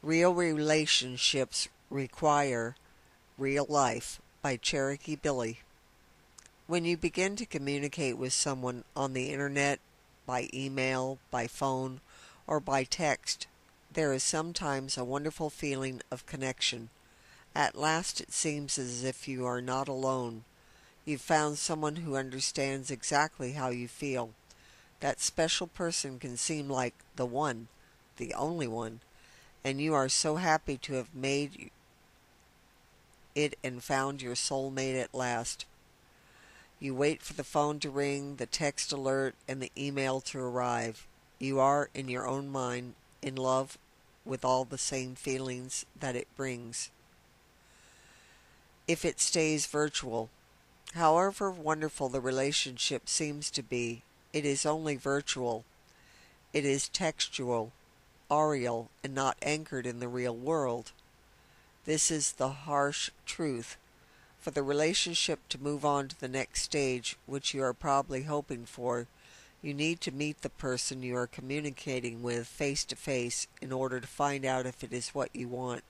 Real Relationships Require Real Life by Cherokee Billie. When you begin to communicate with someone on the internet, by email, by phone, or by text, there is sometimes a wonderful feeling of connection. At last it seems as if you are not alone. You've found someone who understands exactly how you feel. That special person can seem like the one, the only one, and you are so happy to have made it and found your soulmate at last. You wait for the phone to ring, the text alert, and the email to arrive. You are, in your own mind, in love with all the same feelings that it brings. If it stays virtual, however wonderful the relationship seems to be, it is only virtual. It is textual, aural, and not anchored in the real world. This is the harsh truth. For the relationship to move on to the next stage, which you are probably hoping for, you need to meet the person you are communicating with face to face in order to find out if it is what you want.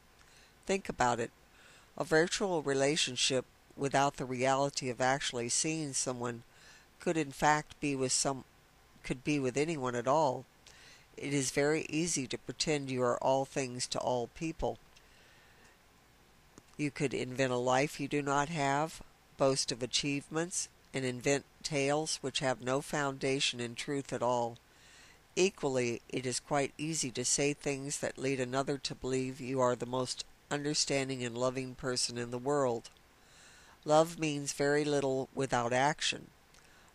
Think about it. A virtual relationship without the reality of actually seeing someone could in fact could be with anyone at all. It is very easy to pretend you are all things to all people. You could invent a life you do not have, boast of achievements, and invent tales which have no foundation in truth at all. Equally, it is quite easy to say things that lead another to believe you are the most understanding and loving person in the world. Love means very little without action.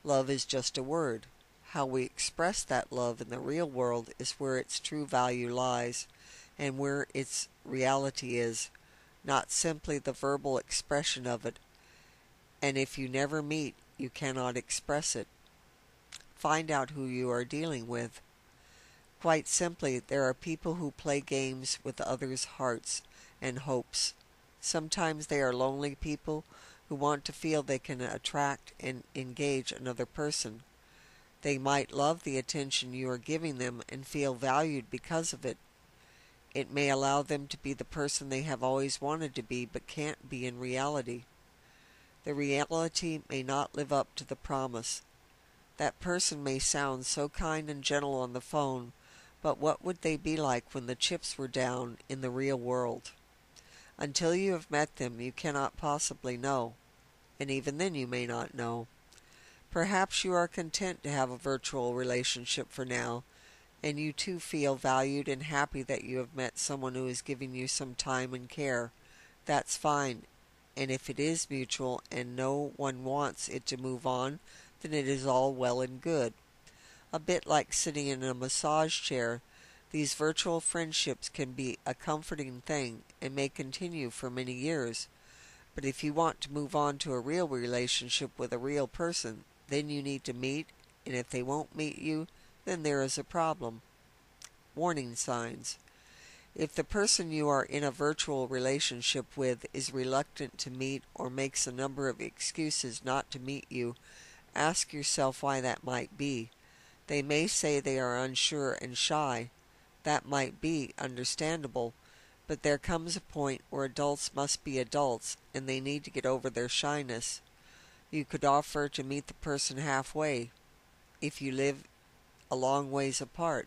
Love is just a word. How we express that love in the real world is where its true value lies, and where its reality is, not simply the verbal expression of it, and if you never meet, you cannot express it. Find out who you are dealing with. Quite simply, there are people who play games with others' hearts and hopes. Sometimes they are lonely people who want to feel they can attract and engage another person. They might love the attention you are giving them and feel valued because of it. It may allow them to be the person they have always wanted to be but can't be in reality. The reality may not live up to the promise. That person may sound so kind and gentle on the phone, but what would they be like when the chips were down in the real world? Until you have met them, you cannot possibly know, and even then you may not know. Perhaps you are content to have a virtual relationship for now, and you too feel valued and happy that you have met someone who is giving you some time and care. That's fine, and if it is mutual and no one wants it to move on, then it is all well and good. A bit like sitting in a massage chair, these virtual friendships can be a comforting thing and may continue for many years. But if you want to move on to a real relationship with a real person, then you need to meet, and if they won't meet you, then there is a problem. Warning signs. If the person you are in a virtual relationship with is reluctant to meet or makes a number of excuses not to meet you, ask yourself why that might be. They may say they are unsure and shy. That might be understandable, but there comes a point where adults must be adults and they need to get over their shyness. You could offer to meet the person halfway if you live a long ways apart.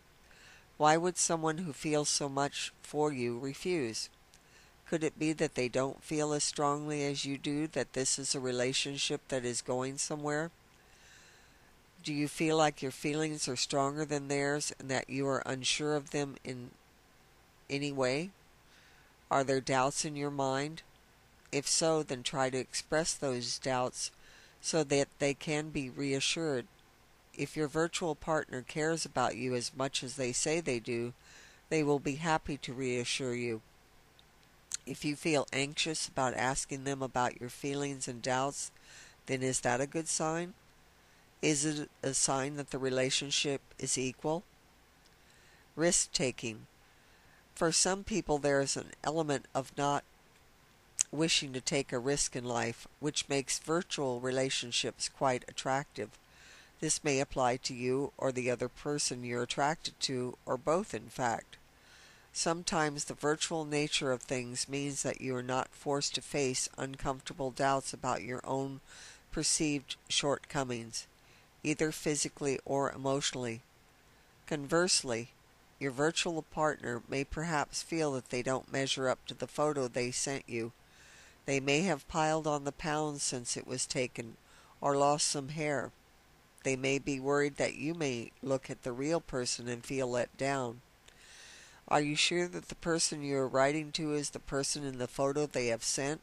Why would someone who feels so much for you refuse? Could it be that they don't feel as strongly as you do that this is a relationship that is going somewhere? Do you feel like your feelings are stronger than theirs and that you are unsure of them in any way? Are there doubts in your mind? If so, then try to express those doubts so that they can be reassured. If your virtual partner cares about you as much as they say they do, they will be happy to reassure you. If you feel anxious about asking them about your feelings and doubts, then is that a good sign? Is it a sign that the relationship is equal? Risk-taking. For some people there is an element of not wishing to take a risk in life, which makes virtual relationships quite attractive. This may apply to you or the other person you're attracted to, or both in fact. Sometimes the virtual nature of things means that you are not forced to face uncomfortable doubts about your own perceived shortcomings, either physically or emotionally. Conversely, your virtual partner may perhaps feel that they don't measure up to the photo they sent you. They may have piled on the pounds since it was taken, or lost some hair. They may be worried that you may look at the real person and feel let down. Are you sure that the person you are writing to is the person in the photo they have sent?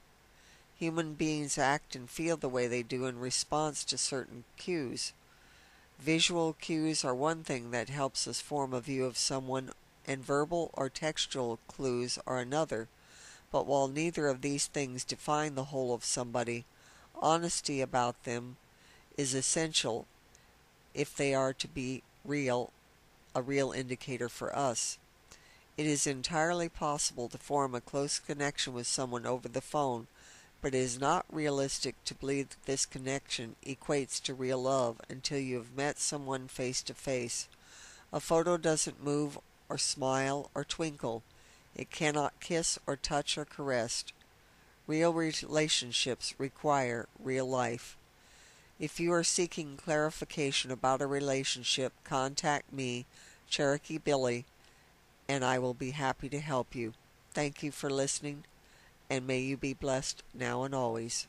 Human beings act and feel the way they do in response to certain cues. Visual cues are one thing that helps us form a view of someone, and verbal or textual clues are another. But while neither of these things define the whole of somebody, honesty about them is essential if they are to be a real indicator for us. It is entirely possible to form a close connection with someone over the phone, but it is not realistic to believe that this connection equates to real love until you have met someone face to face. A photo doesn't move or smile or twinkle. It cannot kiss or touch or caress. Real relationships require real life. If you are seeking clarification about a relationship, contact me, Cherokee Billie, and I will be happy to help you. Thank you for listening, and may you be blessed now and always.